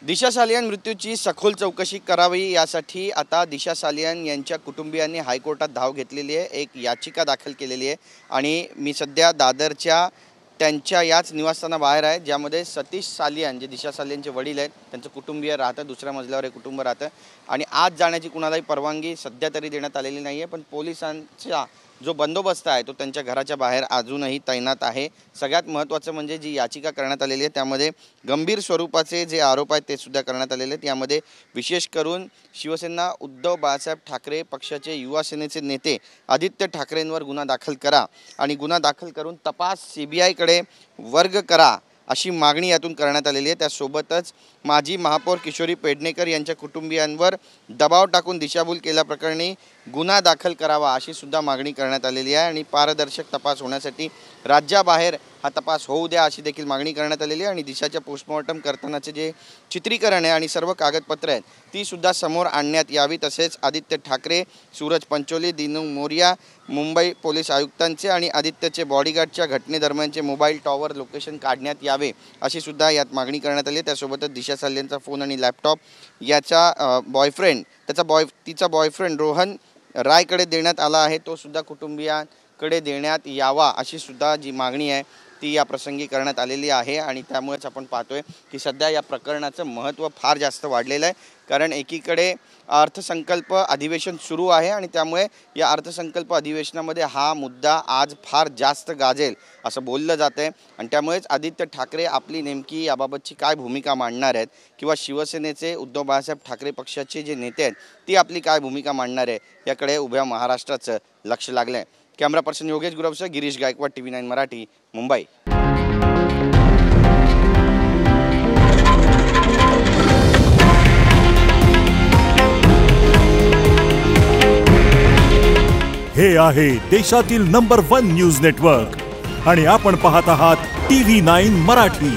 दिशा सालियान मृत्यूची सखोल चौकशी करावी यासाठी आता दिशा सालियान यांच्या कुटुंबियांनी हायकोर्टात धाव घेतलेली आहे। एक याचिका दाखल केलेली आहे आणि मी सध्या दादरच्या त्यांच्या याच निवासस्थानाबाहेर आहे, ज्यामध्ये सतीश सालियान जे दिशा सालियानचे वडील आहेत त्यांचं कुटुंबीय राहतं, दुसऱ्या मजल्यावर एक कुटुंब राहतं आणि आज जाण्याची कुणालाही परवानगी सध्या तरी देण्यात आलेली नाही आहे। पण पोलिसांचा जो बंदोबस्त आहे तो त्यांच्या घराच्या बाहेर अजूनही तैनात आहे। सगळ्यात महत्त्वाचं म्हणजे जी याचिका करण्यात आलेली आहे त्यामध्ये गंभीर स्वरूपाचे जे आरोप आहेत ते सुद्धा करण्यात आलेले आहेत। यामध्ये विशेष करून शिवसेना उद्धव बाळासाहेब ठाकरे पक्षाचे युवा सेनेचे नेते आदित्य ठाकरेंवर गुन्हा दाखल करा आणि गुन्हा दाखल करून तपास सीबीआयकडे वर्ग करा अशी मागणी यातून करण्यात आलेली आहे। त्यासोबतच माजी महापौर किशोरी पेडणेकर यांच्या कुटुंबियांवर दबाव टाकून दिशाभूल केल्याप्रकरणी गुन्हा दाखल करावा अशी सुद्धा मागणी करण्यात आलेली आहे आणि पारदर्शक तपास होण्यासाठी राज्याबाहेर हा तपास होऊ द्या अशी देखील मागणी करण्यात आलेली आहे। आणि दिशाच्या पोस्टमॉर्टम करतानाचे जे चित्रीकरण आहे आणि सर्व कागदपत्र आहेत ती सुद्धा समोर आणण्यात यावी। तसेच आदित्य ठाकरे, सूरज पंचोली, दिनू मोरिया, मुंबई पोलीस आयुक्तांचे आणि आदित्यचे बॉडीगार्डच्या घटनेदरम्यानचे मोबाईल टॉवर लोकेशन काढण्यात यावे अशी सुद्धा यात मागणी करण्यात आली। त्यासोबतच दिशा सालियानचा फोन आणि लॅपटॉप याचा तिचा बॉयफ्रेंड रोहन रायकडे देण्यात आला आहे, तो सुद्धा कुटुंबियांकडे देण्यात यावा अशी सुद्धा जी मागणी आहे ती या प्रसंगी करण्यात आलेली आहे। आणि त्यामुळेच आपण पाहतोय की सध्या या प्रकरणाचं महत्त्व फार जास्त वाढलेलं आहे, कारण एकीकडे अर्थसंकल्प अधिवेशन सुरू आहे आणि त्यामुळे या अर्थसंकल्प अधिवेशनामध्ये हा मुद्दा आज फार जास्त गाजेल असं बोललं जातं आहे। आणि त्यामुळेच आदित्य ठाकरे आपली नेमकी याबाबतची काय भूमिका मांडणार आहेत किंवा शिवसेनेचे उद्धव बाळासाहेब ठाकरे पक्षाचे जे नेते आहेत ती आपली काय भूमिका मांडणार आहे याकडे उभ्या महाराष्ट्राचं लक्ष लागलं आहे। कॅमेरा पर्सन योगेश गुरवसह गिरीश गायकवाड, TV9 मराठी, मुंबई। हे आहे देशातील नंबर 1 न्यूज नेटवर्क आणि आपण पाहत आहात TV9 मराठी।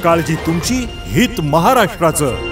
काळजी तुमची, हित महाराष्ट्राचं।